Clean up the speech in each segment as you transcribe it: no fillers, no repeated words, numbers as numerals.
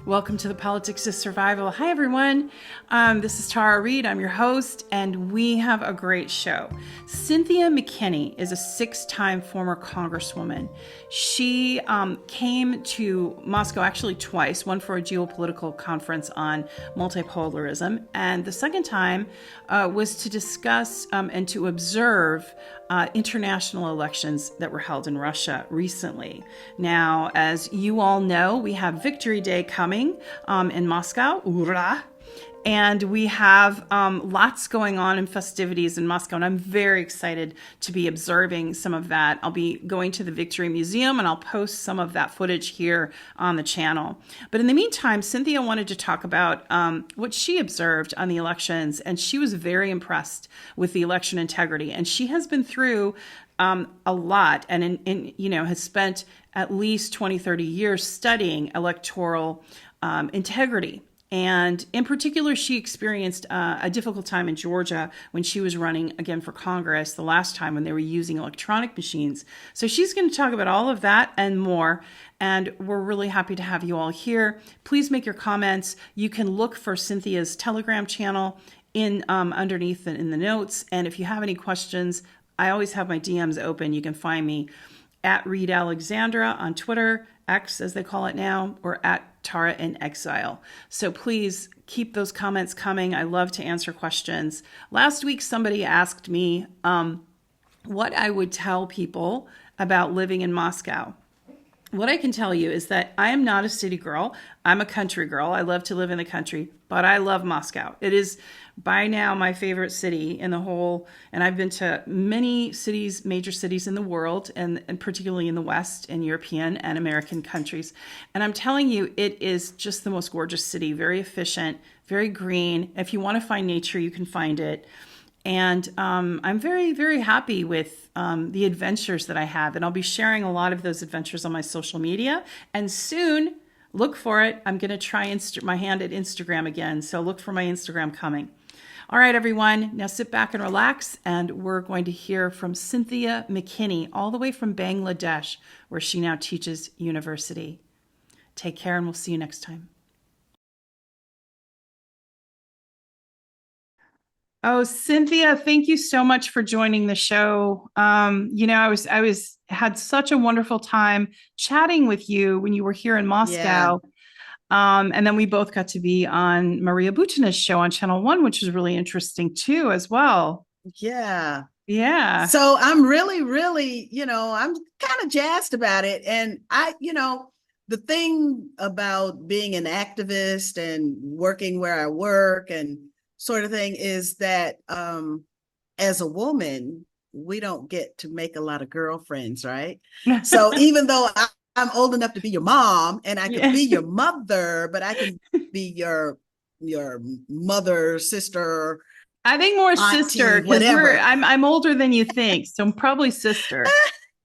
Welcome to the Politics of Survival. Hi, everyone. This is Tara Reade. I'm your host, and we have a great show. Cynthia McKinney is a six-time former Congresswoman. She came to Moscow actually twice, one for a geopolitical conference on multipolarism, and the second time was to discuss and to observe international elections that were held in Russia recently. Now, as you all know, we have Victory Day coming in Moscow. Ura! And we have lots going on in festivities in Moscow, and I'm very excited to be observing some of that. I'll be going to the Victory Museum, and I'll post some of that footage here on the channel. But in the meantime, Cynthia wanted to talk about what she observed on the elections, and she was very impressed with the election integrity. And she has been through a lot, and has spent at least 20, 30 years studying electoral integrity. And in particular, she experienced a difficult time in Georgia when she was running again for Congress the last time when they were using electronic machines. So she's going to talk about all of that and more. And we're really happy to have you all here. Please make your comments. You can look for Cynthia's Telegram channel in underneath in the notes. And if you have any questions, I always have my DMs open. You can find me at Reade Alexandra on Twitter, X as they call it now, or at Tara in Exile. So please keep those comments coming. I love to answer questions. Last week, somebody asked me what I would tell people about living in Moscow. What I can tell you is that I am not a city girl. I'm a country girl. I love to live in the country, but I love Moscow. It is by now my favorite city in the whole, and I've been to many cities, major cities in the world, and particularly in the West and European and American countries. And I'm telling you, it is just the most gorgeous city, very efficient, very green. If you want to find nature, you can find it. And I'm very, very happy with the adventures that I have. And I'll be sharing a lot of those adventures on my social media. And soon, look for it. I'm going to try my hand at Instagram again. So look for my Instagram coming. All right, everyone. Now sit back and relax. And we're going to hear from Cynthia McKinney, all the way from Bangladesh, where she now teaches university. Take care, and we'll see you next time. Oh, Cynthia, thank you so much for joining the show. I had such a wonderful time chatting with you when you were here in Moscow. And then we both got to be on Maria Butina's show on Channel 1, which was really interesting too, as well. Yeah. Yeah. So I'm really, really, I'm kind of jazzed about it. And the thing about being an activist and working where I work and sort of thing is that as a woman, we don't get to make a lot of girlfriends, right? So even though I'm old enough to be your mom and I can be your mother, but I can be your mother, sister. I think more auntie, sister, because I'm older than you think, so I'm probably sister.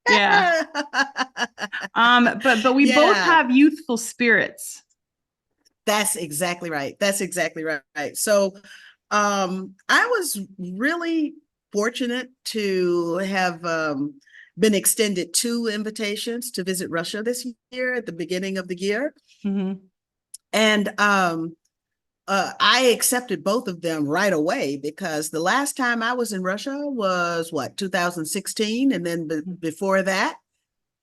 Yeah. But we both have youthful spirits. That's exactly right. That's exactly right. So I was really fortunate to have been extended 2 invitations to visit Russia this year at the beginning of the year. Mm-hmm. And I accepted both of them right away because the last time I was in Russia was 2016. And then before that,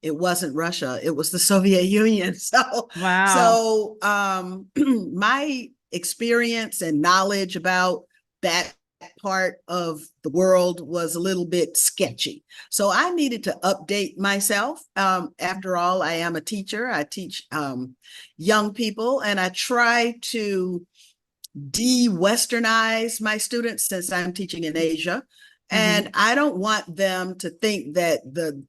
it wasn't Russia, it was the Soviet Union. So, wow. My experience and knowledge about that part of the world was a little bit sketchy. So I needed to update myself. After all, I am a teacher. I teach young people, and I try to de-Westernize my students since I'm teaching in Asia. And I don't want them to think that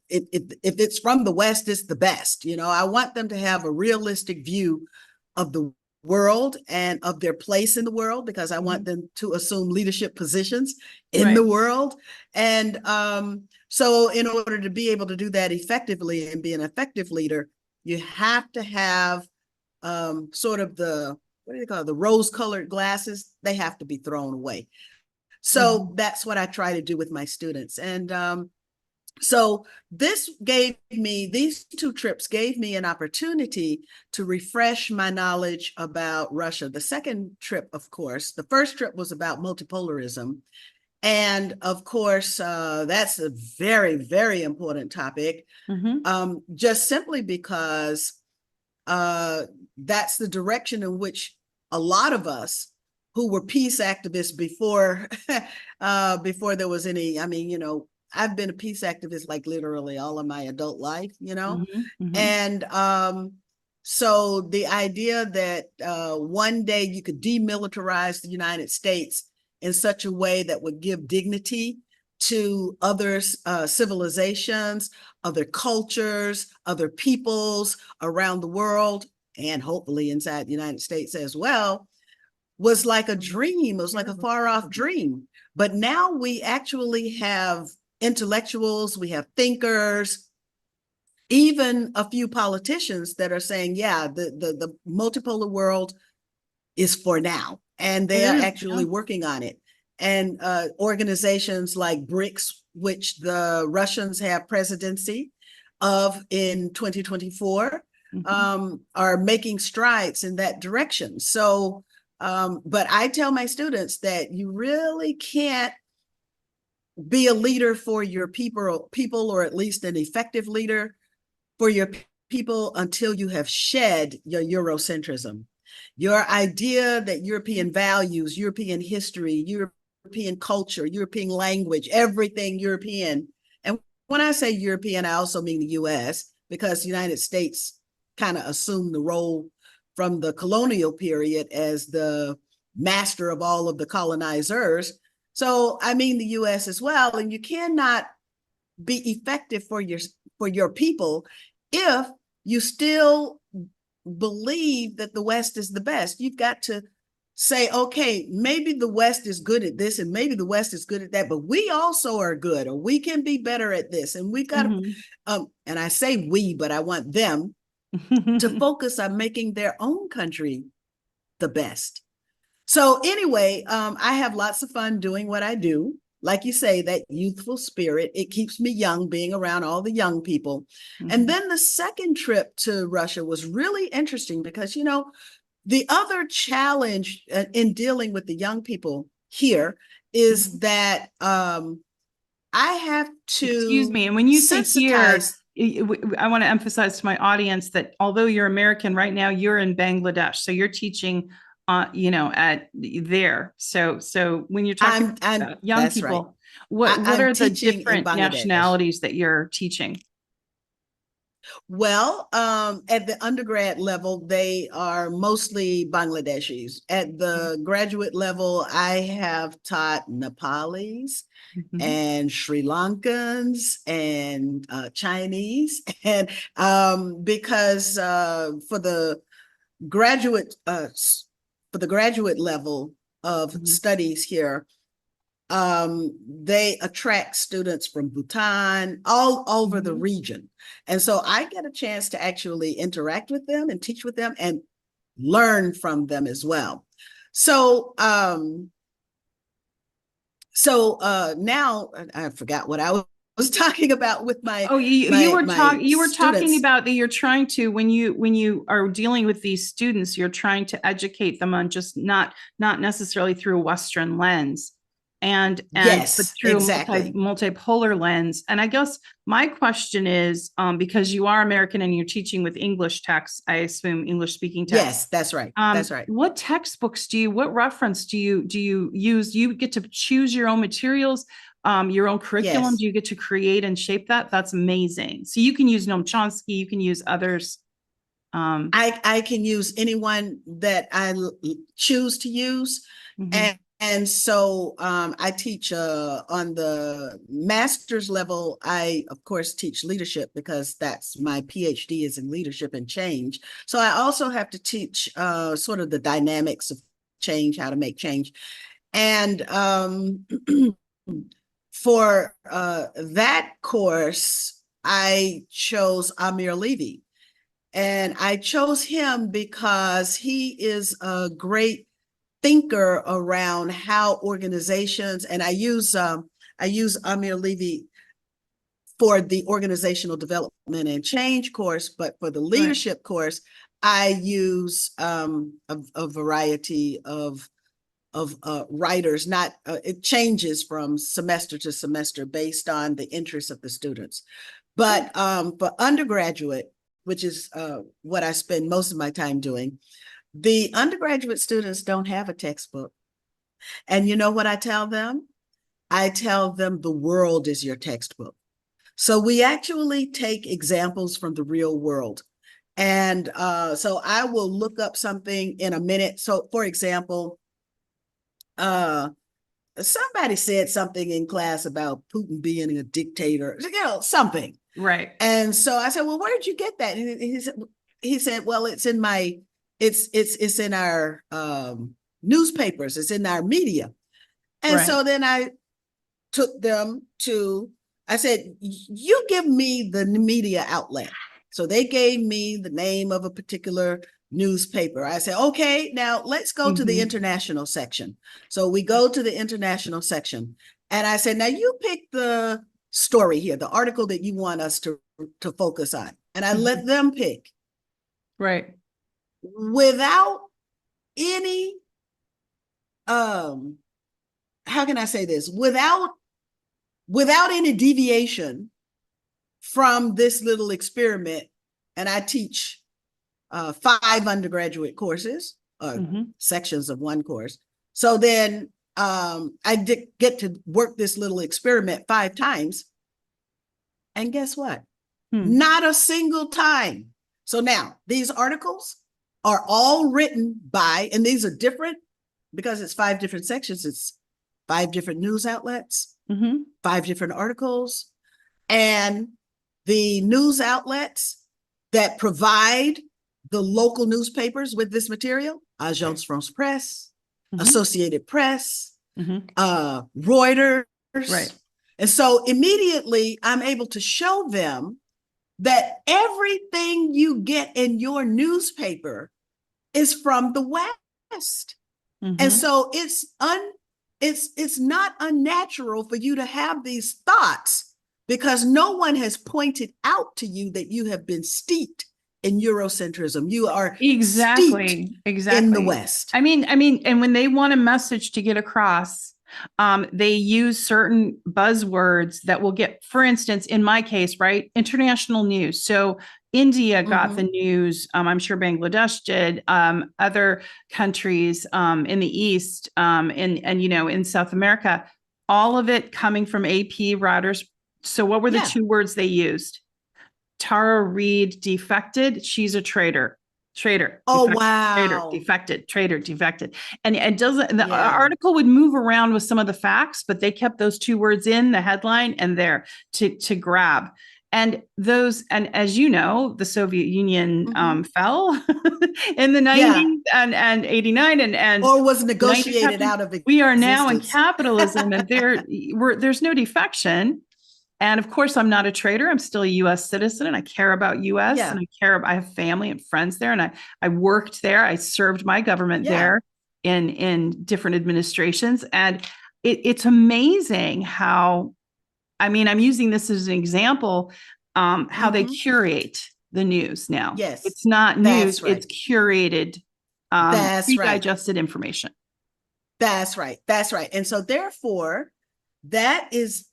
if it's from the West, it's the best. I want them to have a realistic view of the world and of their place in the world, because I want them to assume leadership positions in the world. And so in order to be able to do that effectively and be an effective leader, you have to have sort of the rose-colored glasses. They have to be thrown away. So that's what I try to do with my students. And So these two trips gave me an opportunity to refresh my knowledge about Russia. The second trip, of course, the first trip was about multipolarism. And of course, that's a very, very important topic, just simply because that's the direction in which a lot of us who were peace activists before before there was any, I mean, I've been a peace activist like literally all of my adult life, and so the idea that one day you could demilitarize the United States in such a way that would give dignity to other civilizations, other cultures, other peoples around the world, and hopefully inside the United States as well, was like a dream. It was like a far off dream. But now we actually have intellectuals, we have thinkers, even a few politicians that are saying, yeah, the multipolar world is for now. And they are actually working on it. And organizations like BRICS, which the Russians have presidency of in 2024, are making strides in that direction. So, but I tell my students that you really can't be a leader for your people, or at least an effective leader for your people, until you have shed your Eurocentrism. Your idea that European values, European history, European culture, European language, everything European. And when I say European, I also mean the US, because the United States kind of assumed the role from the colonial period as the master of all of the colonizers. So I mean the US as well. And you cannot be effective for your people if you still believe that the West is the best. You've got to say, okay, maybe the West is good at this and maybe the West is good at that, but we also are good, or we can be better at this. And we've got to, and I say we, but I want them to focus on making their own country the best. So anyway, I have lots of fun doing what I do. Like you say, that youthful spirit, it keeps me young, being around all the young people. And then the second trip to Russia was really interesting because, the other challenge in dealing with the young people here is that I have to Excuse me. And when you say here, sensitize. I want to emphasize to my audience that although you're American right now, you're in Bangladesh. So you're teaching, at there. So when you're talking about young That's people, right. what are the teaching in different Bangladesh. nationalities that you're teaching? Well, at the undergrad level, they are mostly Bangladeshis. At the graduate level, I have taught Nepalis and Sri Lankans and Chinese. And because for the graduate level of studies here, they attract students from Bhutan, all over the region. And so I get a chance to actually interact with them and teach with them and learn from them as well. So, now I forgot what I was talking about with my you were talking students. about that you're trying to, when you are dealing with these students, you're trying to educate them on just not necessarily through a Western lens, but Yes, through exactly. multipolar lens. And I guess my question is, because you are American and you're teaching with English texts, I assume English speaking texts. Yes, that's right. That's right. What textbooks what reference do you use? You get to choose your own materials, your own curriculum. Yes. Do you get to create and shape that? That's amazing. So you can use Noam Chomsky, you can use others. I can use anyone that I choose to use. And so I teach on the master's level. I, of course, teach leadership because that's my PhD is in leadership and change. So I also have to teach sort of the dynamics of change, how to make change. And for that course, I chose Amir Levy. And I chose him because he is a great thinker around how organizations, and I use Amir Levy for the organizational development and change course, but for the leadership course, I use a variety of writers. Not it changes from semester to semester based on the interests of the students. But for undergraduate, which is what I spend most of my time doing, the undergraduate students don't have a textbook. And you know what I tell them? I tell them the world is your textbook. So we actually take examples from the real world. And so I will look up something in a minute. So for example, somebody said something in class about Putin being a dictator, something. Right. And so I said, well, where did you get that? And he said, well, it's in my, it's in our newspapers, it's in our media. And so then I took them to, I said, you give me the media outlet. So they gave me the name of a particular newspaper. I said, okay, now let's go to the international section. So we go to the international section. And I said, now you pick the story here, the article that you want us to focus on. And I let them pick. Right. Without any, how can I say this? Without any deviation from this little experiment. And I teach 5 undergraduate courses, sections of one course. So then I did get to work this little experiment 5 times. And guess what? Not a single time. So now these articles are all written by, and these are different because it's 5 different sections. It's 5 different news outlets, 5 different articles. And the news outlets that provide the local newspapers with this material, Agence France Presse, Associated Press, Reuters. Right. And so immediately I'm able to show them that everything you get in your newspaper is from the West. And so it's not unnatural for you to have these thoughts because no one has pointed out to you that you have been steeped in Eurocentrism. You are steeped in the West. I mean, and when they want a message to get across, they use certain buzzwords that will get, for instance, in my case, right, international news. So India got the news. I'm sure Bangladesh did. Other countries in the East and in South America, all of it coming from AP, Reuters. So what were the 2 words they used? Tara Reade defected. She's a traitor. Oh, defected, wow. Defected. And it doesn't, the article would move around with some of the facts, but they kept those 2 words in the headline and there to grab. And those, and as you know, the Soviet Union fell in the 90s and 89 and or was negotiated out of existence. We are now in capitalism and there's no defection. And of course, I'm not a traitor. I'm still a U.S. citizen and I care about U.S. and I have family and friends there. And I worked there. I served my government there in different administrations. And it's amazing how, I mean, I'm using this as an example, how they curate the news now. Yes. It's not news, it's curated, pre-digested information. That's right. And so therefore, that is,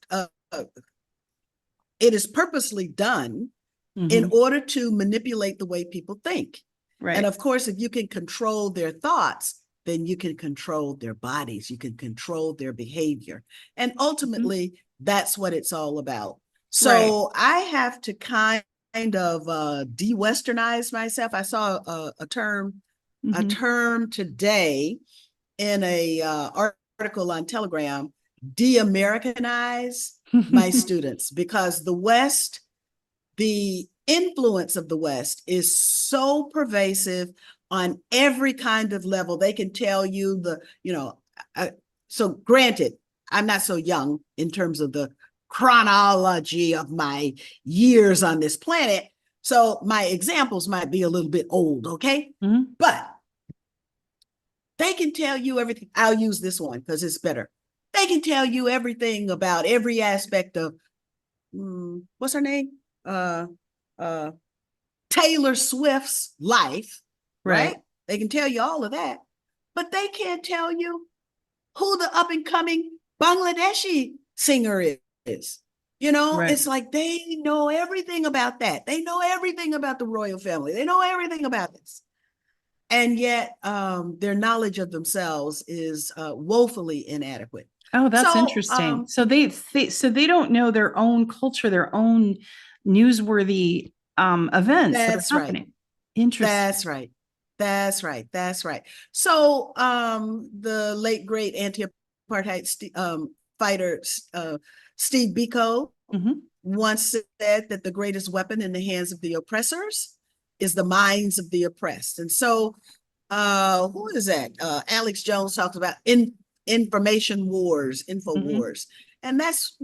it is purposely done in order to manipulate the way people think. Right. And of course, if you can control their thoughts, then you can control their bodies, you can control their behavior. And ultimately, that's what it's all about. So I have to kind of de-Westernize myself. I saw a term today in a article on Telegram, de-Americanize my students, because the West, the influence of the West is so pervasive on every kind of level. They can tell you so granted, I'm not so young in terms of the chronology of my years on this planet. So my examples might be a little bit old, okay? But they can tell you everything. I'll use this one because it's better. They can tell you everything about every aspect of what's her name? Uh, uh, Taylor Swift's life, Right. right? They can tell you all of that, but they can't tell you who the up and coming Bangladeshi singer is. You know, Right. it's like they know everything about that. They know everything about the royal family. They know everything about this. And yet their knowledge of themselves is woefully inadequate. Oh, that's So interesting. So they don't know their own culture, their own newsworthy events that are that's right. happening. Interesting. That's right. That's right. That's right. So the late great anti-apartheid fighter Steve Biko Mm-hmm. once said that the greatest weapon in the hands of the oppressors is the minds of the oppressed. And so who is that? Alex Jones talks about information wars, info Mm-hmm. wars. And that's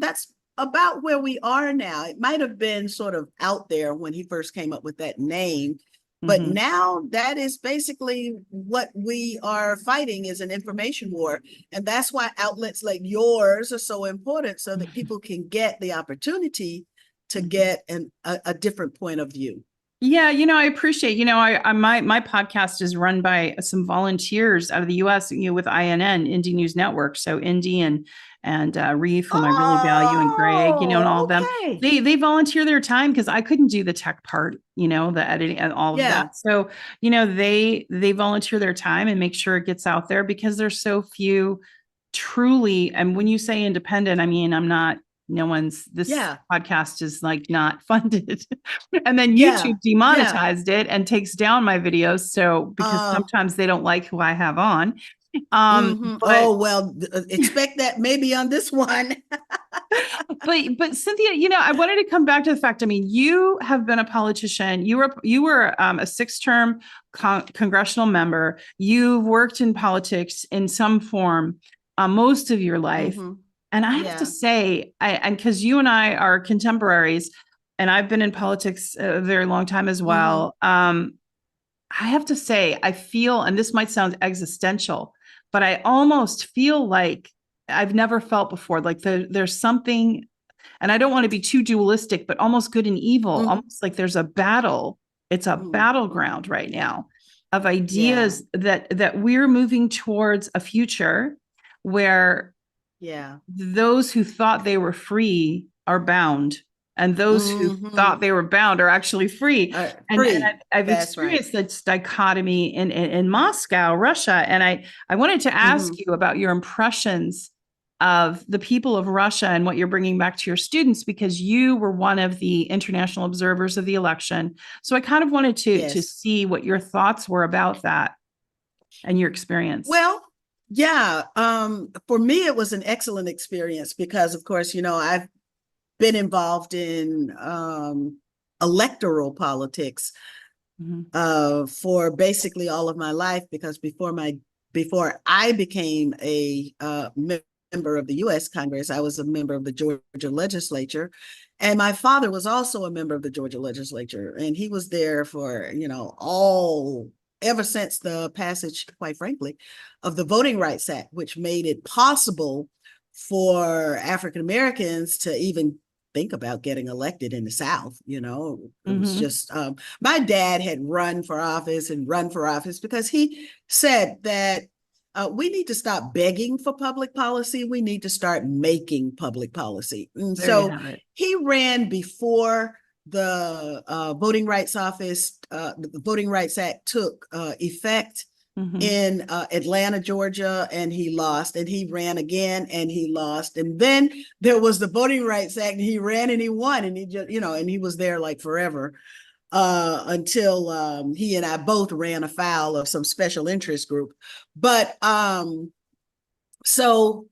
about where we are now. It might have been sort of out there when he first came up with that name, but Mm-hmm. now that is basically what we are fighting is an information war. And that's why outlets like yours are so important so that people can get the opportunity to Mm-hmm. get a different point of view. Yeah, I appreciate, I my podcast is run by some volunteers out of the US, with INN, Indie News Network. So Indie and Reef, whom I really value, and Greg, and all Oh, of them. okay. They volunteer their time because I couldn't do the tech part, the editing and all of Yeah. that. So, they volunteer their time and make sure it gets out there because there's so few truly, and when you say independent, I mean, I'm not, no one's, this Yeah. podcast is like not funded. And then Yeah. YouTube Yeah. demonetized it and takes down my videos. So because Uh, sometimes they don't like who I have on. Um, but oh, well, expect that maybe on this one. but Cynthia, I wanted to come back to the fact. I mean, you have been a politician. You were a six-term congressional member. You've worked in politics in some form most of your life. hmm And I have to Yeah. say, and because you and I are contemporaries, and I've been in politics a very long time as hmm well. I have to say, I feel, and this might sound existential, but I almost feel like I've never felt before. Like there's something, and I don't want to be too dualistic, but almost good and evil, hmm almost like there's a battle. It's a hmm battleground right now of Yeah. ideas that we're moving towards a future where Yeah. those who thought they were free are bound, and those who hmm thought they were bound are actually free. And Free. I've That's right. experienced this dichotomy in Moscow, Russia. And I wanted to ask hmm you about your impressions of the people of Russia and what you're bringing back to your students, because you were one of the international observers of the election. So I kind of wanted to Yes. see what your thoughts were about that and your experience. Well, yeah. For me, it was an excellent experience because, of course, I've been involved in electoral politics Mhm. for basically all of my life because before I became a member of the U.S. Congress, I was a member of the Georgia legislature, and my father was also a member of the Georgia legislature, and he was there for all ever since the passage, quite frankly, of the Voting Rights Act, which made it possible for African Americans to even think about getting elected in the South. It was Mhm. just my dad had run for office and run for office because he said that we need to stop begging for public policy. We need to start making public policy. And There you so have it. he ran before the Voting Rights the Voting Rights Act took effect Mhm. in Atlanta, Georgia, and he lost, and he ran again and he lost. And then there was the Voting Rights Act, and he ran and he won, and he just, and he was there like forever until he and I both ran afoul of some special interest group. But so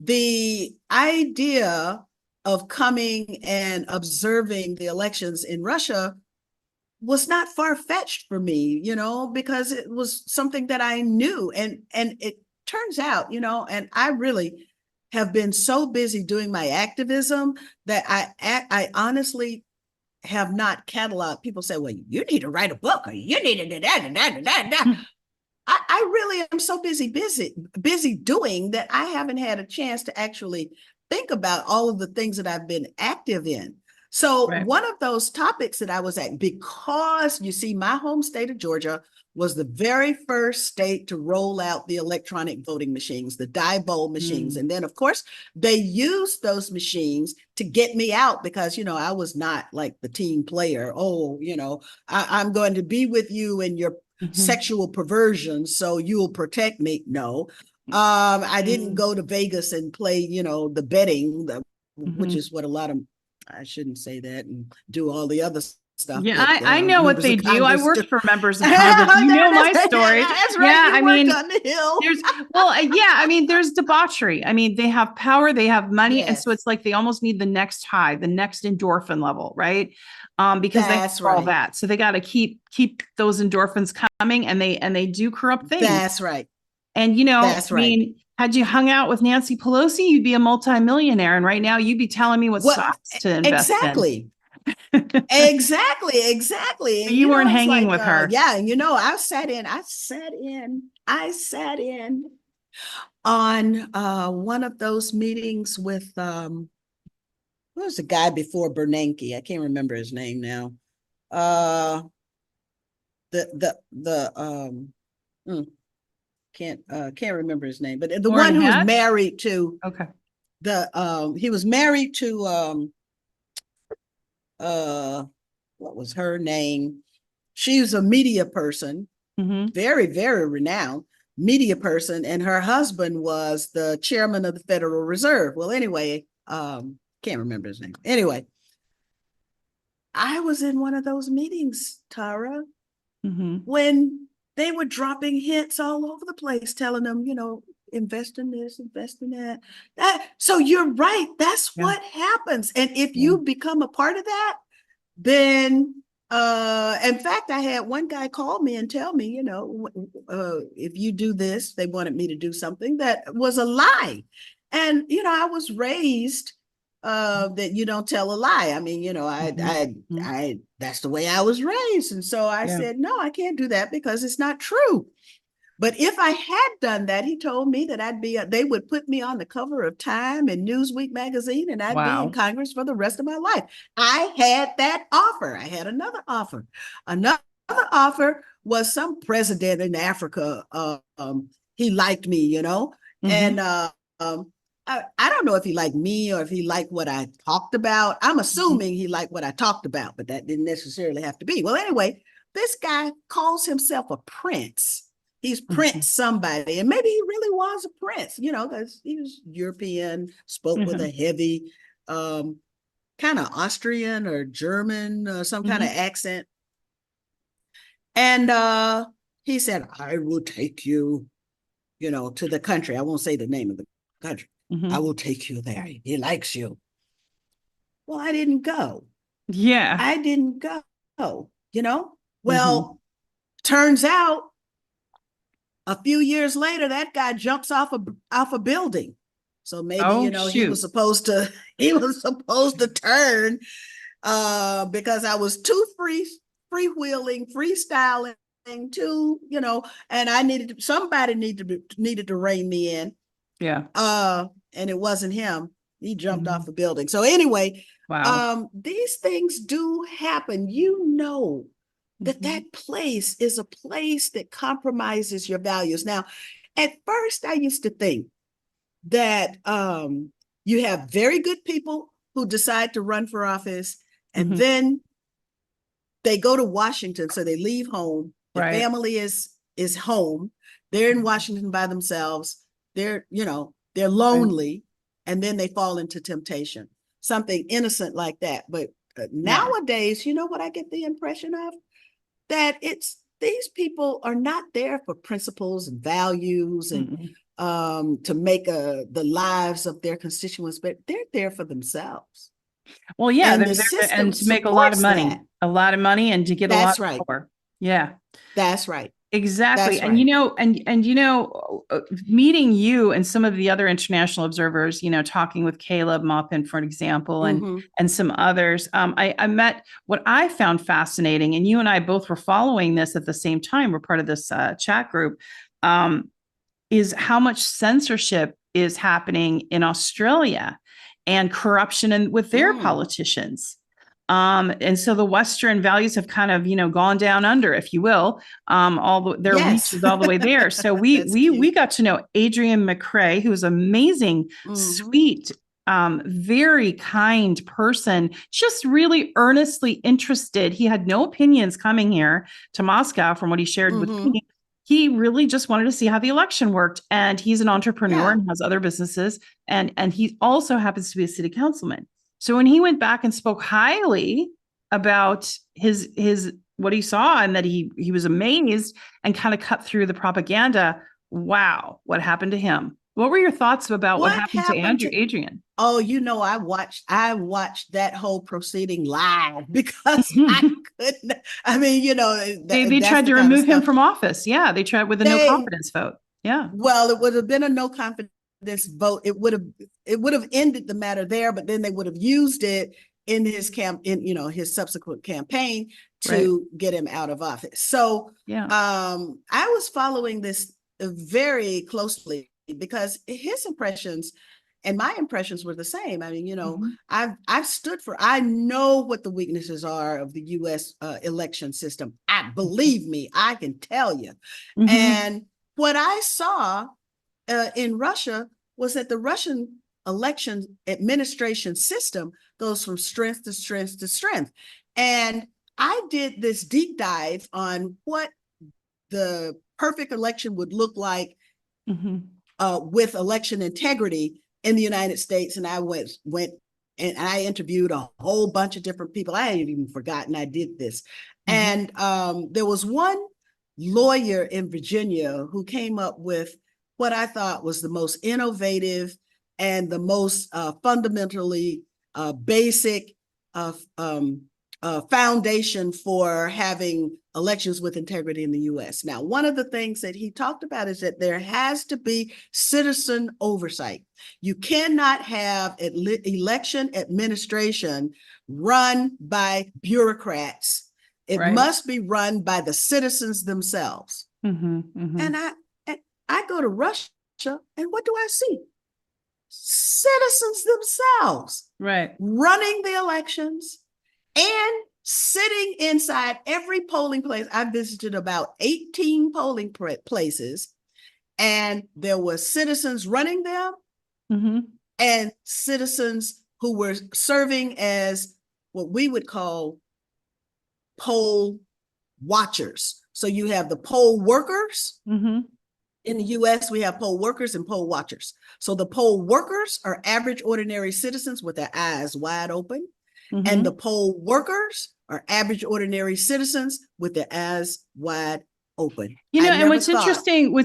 the idea of coming and observing the elections in Russia was not far-fetched for me, because it was something that I knew. And it turns out, and I really have been so busy doing my activism that I honestly have not cataloged. People say, well, you need to write a book, or you need to do that and that and that and that. I really am so busy doing that I haven't had a chance to actually think about all of the things that I've been active in. So Right. one of those topics that I was at, because you see, my home state of Georgia was the very first state to roll out the electronic voting machines, the Diebold machines. And then, of course, they used those machines to get me out because, you know, I was not like the team player. Oh, you know, I'm going to be with you in your sexual perversion, so you'll protect me. No. I didn't go to Vegas and play, you know, the betting, which is what a lot of, I shouldn't say that, and do all the other stuff Yeah, that I know what members they of do. I Congress do. worked for members of Congress. You know my story. That's right. Yeah, You I worked mean, on the Hill. yeah, I mean, there's debauchery. I mean, they have power, they have money, and so Yes, it's like they almost need the next high, the next endorphin level, right? Because they have that's all right. that, so they got to keep those endorphins coming, and they do corrupt things. That's right. And you know, That's I right. mean, had you hung out with Nancy Pelosi, you'd be a multimillionaire, and right now you'd be telling me what stocks to invest exactly. Exactly. And You you know, weren't it's hanging like, with her. yeah, and you know, I sat in on one of those meetings with who was the guy before Bernanke? I can't remember his name now. Hmm, can't remember his name, but the Orrin one who was Hatch? married to Okay. he was married to what was her name? She was a media person, very, very renowned media person, and her husband was the chairman of the Federal Reserve. Well, anyway, can't remember his name. Anyway, I was in one of those meetings, Tara, when they were dropping hints all over the place, telling them, you know, invest in this, invest in that. So you're right. That's what happens. And if you become a part of that, then in fact, I had one guy call me and tell me, you know, if you do this, they wanted me to do something that was a lie. And, you know, I was raised that you don't tell a lie. I mean, you know, I that's the way I was raised. And so I said, no, I can't do that because it's not true. But if I had done that, he told me that they would put me on the cover of Time and Newsweek magazine, and I'd be in Congress for the rest of my life. I had that offer. I had another offer. Another offer was some president in Africa. He liked me, you know, and I don't know if he liked me or if he liked what I talked about. I'm assuming he liked what I talked about, but that didn't necessarily have to be. Well, anyway, this guy calls himself a prince. He's Prince somebody, and maybe he really was a prince, you know, because he was European, spoke with a heavy kind of Austrian or German, some kind of accent. And he said, I will take you, you know, to the country. I won't say the name of the country. I will take you there. He likes you. Well, I didn't go. Yeah. I didn't go, you know? Well, turns out a few years later, that guy jumps off a building. So maybe, you know, he was supposed to turn because I was too freewheeling, freestyling, too, you know, and somebody needed to rein me in. Yeah. And it wasn't him. He jumped off a building. So anyway, these things do happen. You know, that place is a place that compromises your values. Now, at first, I used to think that you have very good people who decide to run for office, and then they go to Washington, so they leave home. Their family is home. They're in Washington by themselves. They're, you know, they're lonely, and then they fall into temptation, something innocent like that. But nowadays, you know what I get the impression of? That these people are not there for principles and values and to make the lives of their constituents, but they're there for themselves. Well, yeah, and they're there and to make a lot of money, and to get a lot of power. Yeah, that's right. Exactly. That's and right. you know, and you know, meeting you and some of the other international observers, you know, talking with Caleb Maupin, for an example, and some others, I met what I found fascinating, and you and I both were following this at the same time. We're part of this chat group, is how much censorship is happening in Australia. and corruption and with their politicians. And so the Western values have kind of, gone down under, if you will. Their reach is all the way there. So we got to know Adrian McCrae, who is amazing, sweet, very kind person, just really earnestly interested. He had no opinions coming here to Moscow from what he shared with me. He really just wanted to see how the election worked. And he's an entrepreneur and has other businesses. And he also happens to be a city councilman. So when he went back and spoke highly about his what he saw and that he was amazed and kind of cut through the propaganda, wow, what happened to him? What were your thoughts about what happened to Adrian? Oh, I watched that whole proceeding live because I couldn't. I mean, they tried to remove him from office. Yeah, they tried with a no confidence vote. Yeah. Well, it would have been a no confidence vote. It would have ended the matter there, but then they would have used it in his his subsequent campaign to get him out of office. So I was following this very closely because his impressions and my impressions were the same. I mean, I know what the weaknesses are of the U.S. Election system. Believe me, I can tell you. And what I saw in Russia was that the Russian election administration system goes from strength to strength to strength. And I did this deep dive on what the perfect election would look like with election integrity in the United States. And I went and I interviewed a whole bunch of different people. I had even forgotten I did this. And there was one lawyer in Virginia who came up with what I thought was the most innovative and the most fundamentally basic foundation for having elections with integrity in the U.S. Now, one of the things that he talked about is that there has to be citizen oversight. You cannot have election administration run by bureaucrats. It must be run by the citizens themselves. And I go to Russia, and what do I see? Citizens themselves running the elections and sitting inside every polling place. I visited about 18 polling places, and there were citizens running them and citizens who were serving as what we would call poll watchers. So you have the poll workers. In the US, we have poll workers and poll watchers. So the poll workers are average ordinary citizens with their eyes wide open. And the poll workers are average ordinary citizens with their eyes wide open. And what's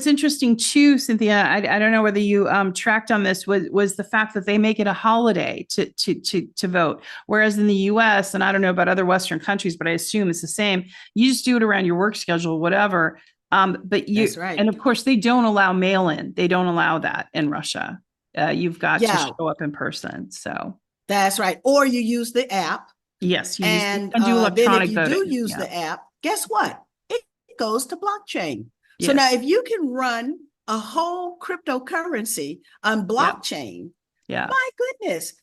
interesting too, Cynthia, I don't know whether you tracked on this, was the fact that they make it a holiday to vote. Whereas in the US, and I don't know about other Western countries, but I assume it's the same. You just do it around your work schedule, whatever. But that's right. And of course, they don't allow mail-in. They don't allow that in Russia. You've got to show up in person. So that's right. Or you use the app. Yes, you do electronic voting. Then if you do use the app, guess what? It goes to blockchain. Yes. So now if you can run a whole cryptocurrency on blockchain, my goodness.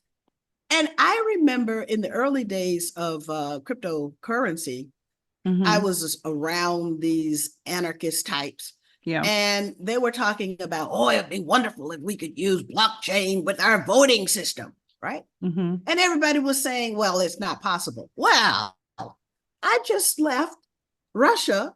And I remember in the early days of cryptocurrency, I was around these anarchist types. And they were talking about, it'd be wonderful if we could use blockchain with our voting system, right? And everybody was saying, well, it's not possible. Well, I just left Russia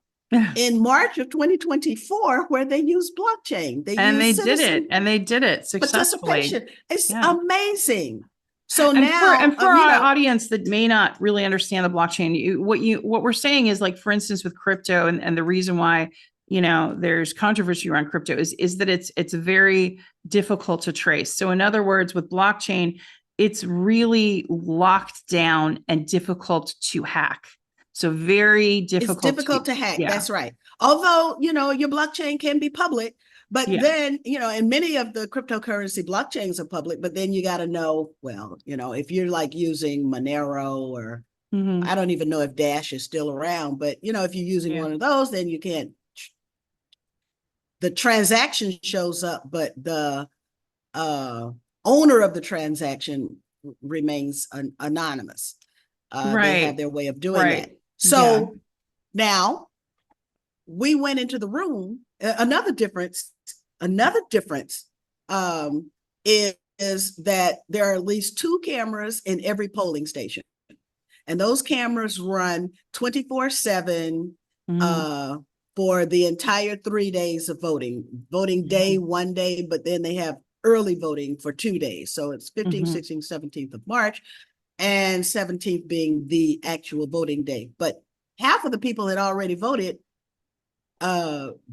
in March of 2024 where they used blockchain. They did it successfully. It's amazing. So now, for our audience that may not really understand the blockchain, what we're saying is, like, for instance, with crypto, and the reason why there's controversy around crypto is that it's very difficult to trace. So in other words, with blockchain, it's really locked down and difficult to hack. So very difficult. It's difficult to hack. That's right. Although your blockchain can be public. But then, and many of the cryptocurrency blockchains are public, but then you got to know, well, if you're like using Monero or I don't even know if Dash is still around, but, if you're using one of those, then you can't, the transaction shows up, but the owner of the transaction remains anonymous. They have their way of doing that. So now we went into the room. Another difference is that there are at least 2 cameras in every polling station. And those cameras run 24/7 for the entire 3 days of voting. Voting day, 1 day, but then they have early voting for 2 days. So it's 15th, 16th, 17th of March, and 17th being the actual voting day. But half of the people had already voted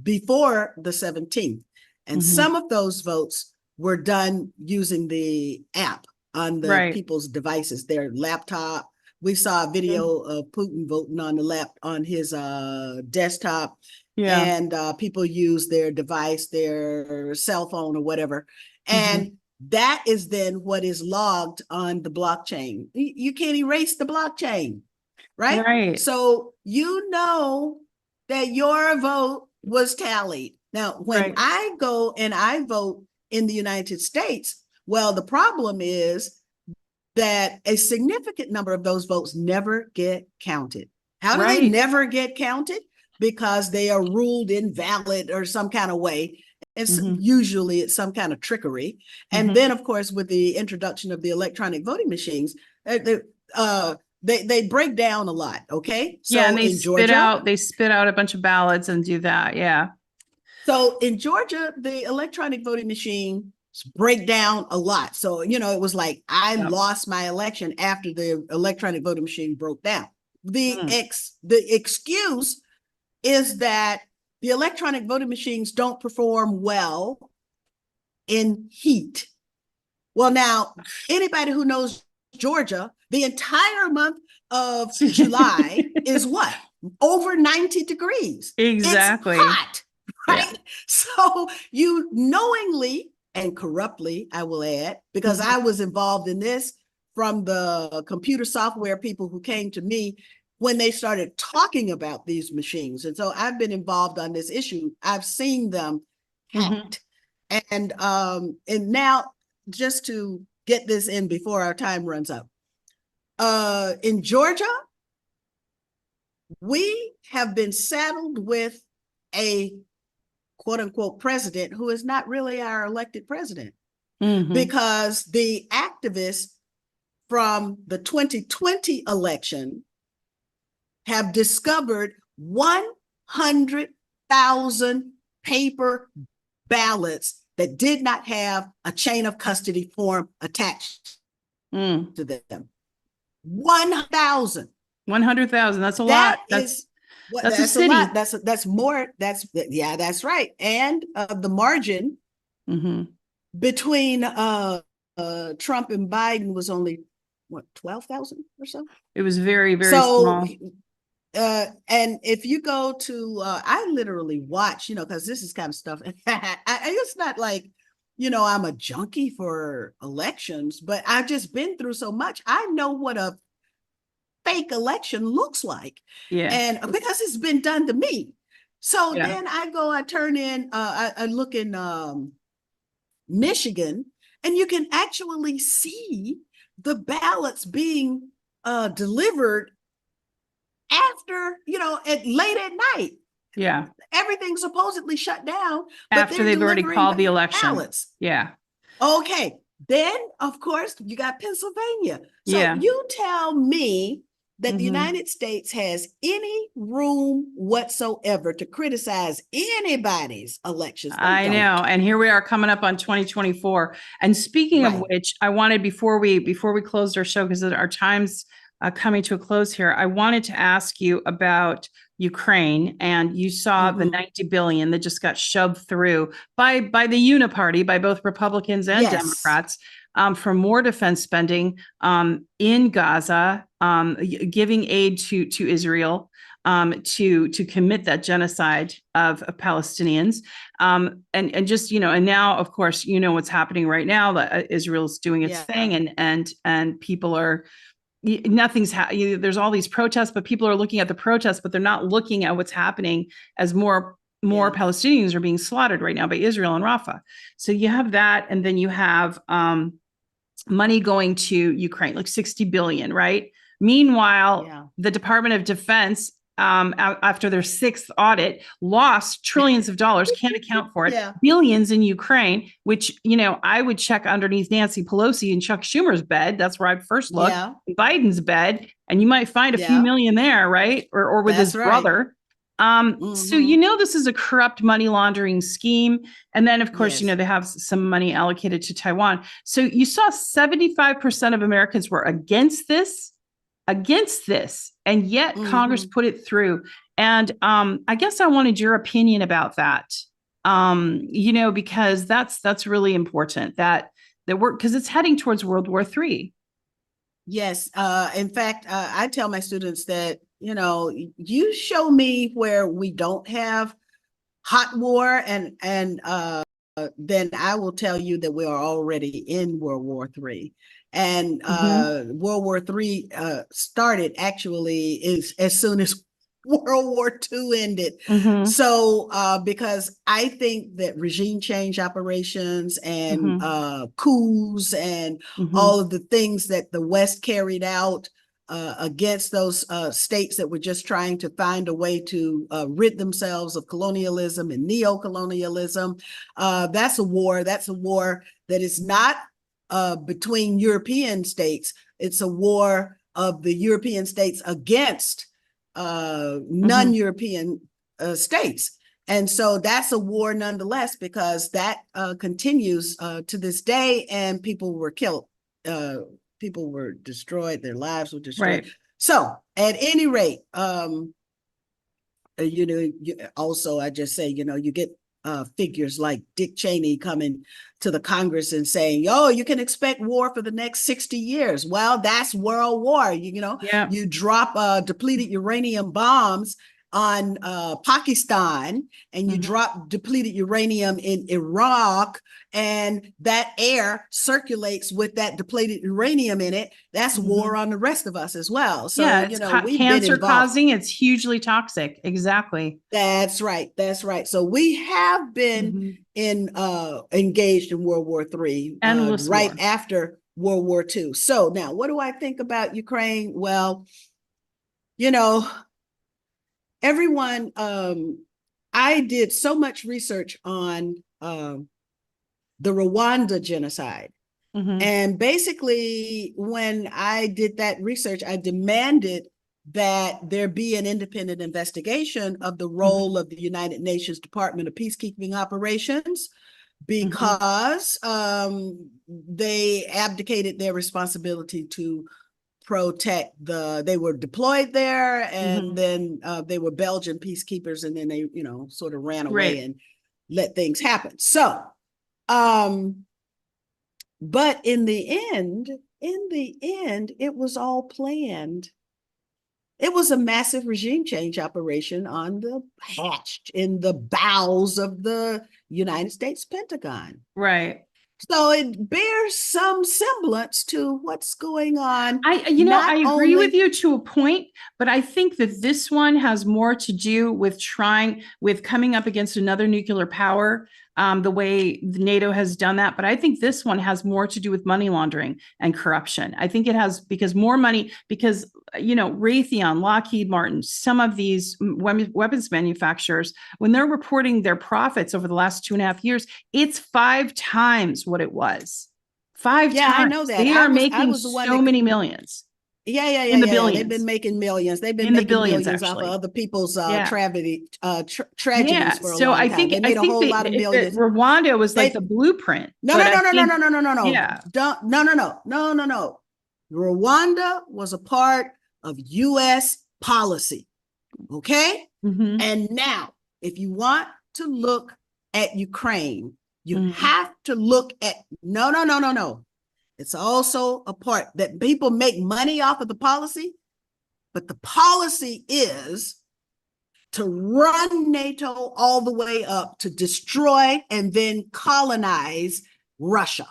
before the 17th. And some of those votes were done using the app on the people's devices, their laptop. We saw a video of Putin voting on his desktop, and people use their device, their cell phone or whatever. And that is then what is logged on the blockchain. You can't erase the blockchain, right? So you know that your vote was tallied. Now, when I go and I vote in the United States, well, the problem is that a significant number of those votes never get counted. How do they never get counted? Because they are ruled invalid or some kind of way. It's usually it's some kind of trickery. And then, of course, with the introduction of the electronic voting machines, they break down a lot. Okay. So and they in Georgia, spit out a bunch of ballots and do that. Yeah. So in Georgia, the electronic voting machine break down a lot. So, you know, it was like I lost my election after the electronic voting machine broke down. The excuse is that the electronic voting machines don't perform well in heat. Well, now, anybody who knows Georgia, the entire month of July is what? Over 90 degrees. Exactly. It's hot, right? Yeah. So you knowingly and corruptly, I will add, because I was involved in this from the computer software people who came to me when they started talking about these machines. And so I've been involved on this issue. I've seen them hacked. And now, just to get this in before our time runs up, in Georgia, we have been saddled with a quote unquote president who is not really our elected president, because the activists from the 2020 election have discovered 100,000 paper ballots that did not have a chain of custody form attached to them. 100,000. 100,000. That's a lot. That's a city. A lot. That's more. That's right. And the margin between Trump and Biden was only what, 12,000 or so. It was very, very small. And if you go to, I literally watch, you know, because this is kind of stuff. It's not like, you know, I'm a junkie for elections, but I've just been through so much. I know what a fake election looks like. And because it's been done to me. So then I turn in, I look in Michigan, and you can actually see the ballots being delivered after, you know, late at night. Yeah. Everything's supposedly shut down. After they've already called the election. Ballots. Yeah. Okay. Then, of course, you got Pennsylvania. So you tell me that the United States has any room whatsoever to criticize anybody's elections. I know. And here we are coming up on 2024. And speaking of which, I wanted, before we closed our show, because our time's coming to a close here, I wanted to ask you about Ukraine. And you saw the 90 billion that just got shoved through by the Uniparty, by both Republicans and Democrats, for more defense spending in Gaza, giving aid to Israel to commit that genocide of Palestinians. And just, you know, and now, of course, you know what's happening right now, that Israel's doing its thing, and people are, there's all these protests, but people are looking at the protests, but they're not looking at what's happening as more Palestinians are being slaughtered right now by Israel and Rafah. So you have that. And then you have money going to Ukraine, like 60 billion, right? Meanwhile, Yeah. the Department of Defense, after their sixth audit, lost trillions of dollars, can't account for it, Yeah. billions in Ukraine, which, I would check underneath Nancy Pelosi and Chuck Schumer's bed. That's where I'd first look. Yeah. Biden's bed, and you might find a few Yeah. million there, right? Or with That's his right. brother. So Mhm. this is a corrupt money laundering scheme. And then, of course, Yes. they have some money allocated to Taiwan. So you saw 75% of Americans were against this, and yet Congress Mhm. put it through. And I guess I wanted your opinion about that. Because that's really important that we're, because it's heading towards World War III. Yes. In fact, I tell my students that, you show me where we don't have hot war, and then I will tell you that we are already in World War III. And World War III started actually as soon as World War II ended. So because I think that regime change operations and coups and all of the things that the West carried out against those states that were just trying to find a way to rid themselves of colonialism and neo-colonialism. That's a war. That's a war that is not between European states. It's a war of the European states against non-European states. And so that's a war nonetheless, because that continues to this day, and people were killed. People were destroyed, their lives were destroyed. Right. So at any rate, also I just say, you get figures like Dick Cheney coming to the Congress and saying, "Oh, you can expect war for the next 60 years." Well, that's World War. You drop depleted uranium bombs on Pakistan, and you drop depleted uranium in Iraq, and that air circulates with that depleted uranium in it. That's war on the rest of us as well. So, it's we've cancer been involved. causing. It's hugely toxic. Exactly. That's right. That's right. So we have been engaged in World War III, right war. after World War II. So now, what do I think about Ukraine? Well, everyone, I did so much research on the Rwanda genocide. And basically, when I did that research, I demanded that there be an independent investigation of the role of the United Nations Department of Peacekeeping Operations, because they abdicated their responsibility to protect they were deployed there, and then they were Belgian peacekeepers, and then they, sort of ran away and let things happen. So, but in the end, it was all planned. It was a massive regime change operation hatched in the bowels of the United States Pentagon. Right. So it bears some semblance to what's going on. I agree with you to a point, but I think that this one has more to do with coming up against another nuclear power, the way NATO has done that. But I think this one has more to do with money laundering and corruption. I think it has, because more money, because, Raytheon, Lockheed Martin, some of these weapons manufacturers, when they're reporting their profits over the last 2.5 years, it's 5 times what it was. 5 times. I know that. They are making so many millions. In the billions. They've been making millions. They've been making millions off of other people's tragedies for a long time. They made a whole lot of millions. Rwanda was like the blueprint. No. Yeah. No. Rwanda was a part of U.S. policy. Okay? And now, if you want to look at Ukraine, you have to look at no. It's also a part that people make money off of the policy, but the policy is to run NATO all the way up to destroy and then colonize Russia.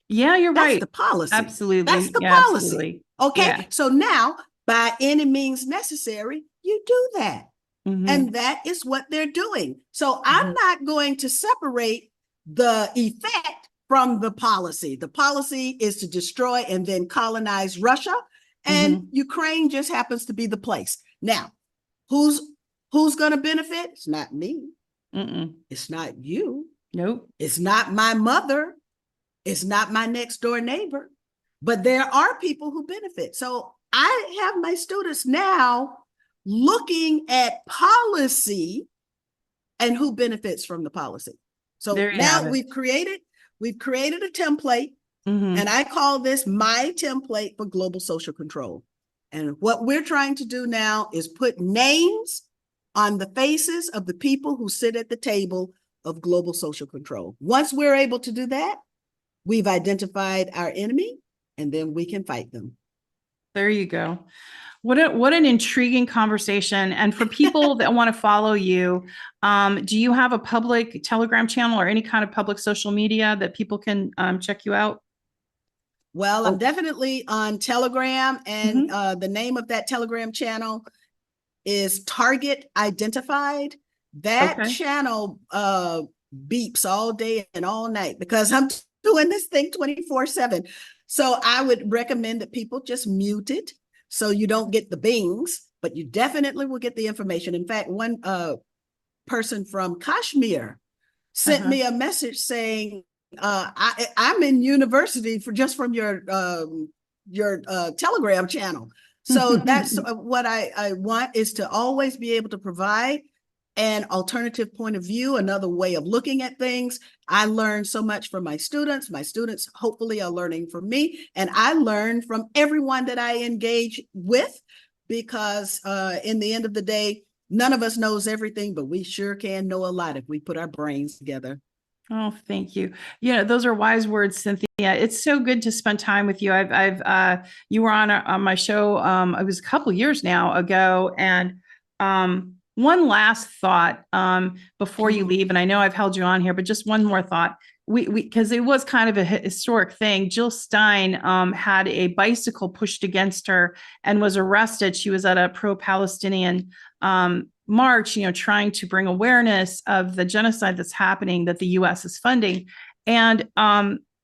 Yeah, you're right. That's the policy. Absolutely. That's the policy. Absolutely. Okay. Yeah. So now, by any means necessary, you do that. And that is what they're doing. So I'm not going to separate the effect from the policy. The policy is to destroy and then colonize Russia, and Ukraine just happens to be the place. Now, who's going to benefit? It's not me. It's not you. Nope. It's not my mother. It's not my next door neighbor. But there are people who benefit. So I have my students now looking at policy and who benefits from the policy. So now we've created a template, and I call this my template for global social control. And what we're trying to do now is put names on the faces of the people who sit at the table of global social control. Once we're able to do that, we've identified our enemy, and then we can fight them. There you go. What an intriguing conversation. And for people that want to follow you, do you have a public Telegram channel or any kind of public social media that people can check you out? Well, I'm definitely on Telegram, and the name of that Telegram channel is Target Identified. That channel beeps all day and all night because I'm doing this thing 24/7. So I would recommend that people just mute it so you don't get the bings, but you definitely will get the information. In fact, one person from Kashmir sent me a message saying, I'm in university from your Telegram channel. So that's what I want, is to always be able to provide an alternative point of view, another way of looking at things. I learn so much from my students. My students hopefully are learning from me, and I learn from everyone that I engage with, because in the end of the day, none of us knows everything, but we sure can know a lot if we put our brains together. Oh, thank you. Yeah, those are wise words, Cynthia. It's so good to spend time with you. You were on my show. It was a couple years now ago, and one last thought before you leave, and I know I've held you on here, but just one more thought. Because it was kind of a historic thing. Jill Stein had a bicycle pushed against her and was arrested. She was at a pro-Palestinian march, trying to bring awareness of the genocide that's happening, that the U.S. is funding. And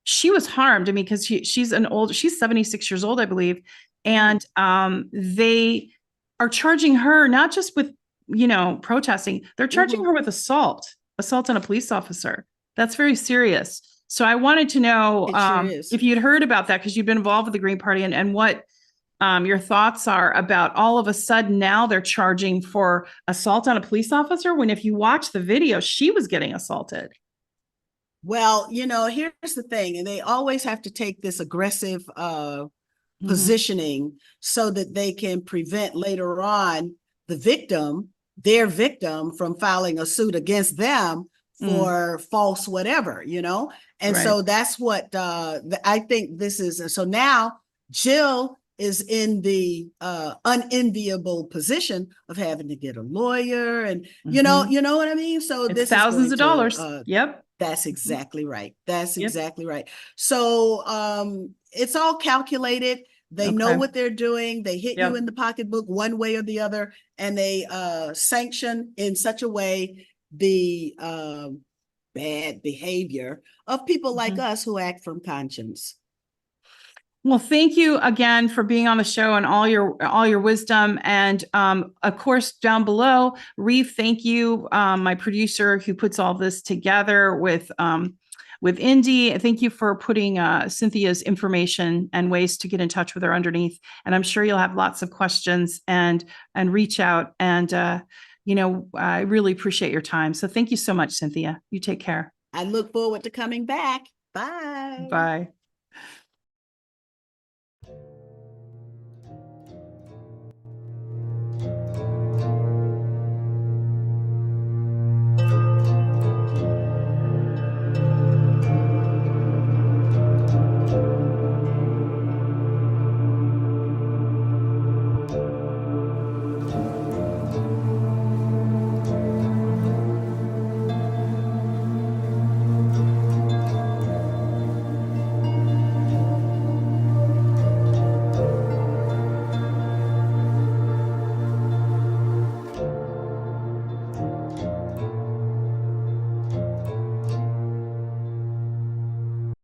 she was harmed. I mean, because she's 76 years old, I believe. And they are charging her not just with, protesting, they're charging her with assault on a police officer. That's very serious. So I wanted to know if you'd heard about that, because you've been involved with the Green Party, and what your thoughts are about all of a sudden now they're charging for assault on a police officer, when if you watch the video, she was getting assaulted. Well, here's the thing, and they always have to take this aggressive positioning so that they can prevent later on their victim from filing a suit against them for false whatever, and so that's what I think this is. So now Jill is in the unenviable position of having to get a lawyer, and you know what I mean. So it's this thousands is of dollars. Yep, that's exactly right. That's exactly right. So it's all calculated. They know what they're doing. They hit you in the pocketbook one way or the other, and they sanction in such a way the bad behavior of people like us who act from conscience. Well, thank you again for being on the show and all your wisdom. And of course, down below, Reade, thank you, my producer who puts all this together with Indy. Thank you for putting Cynthia's information and ways to get in touch with her underneath. And I'm sure you'll have lots of questions and reach out. And I really appreciate your time. So thank you so much, Cynthia. You take care. I look forward to coming back. Bye. Bye.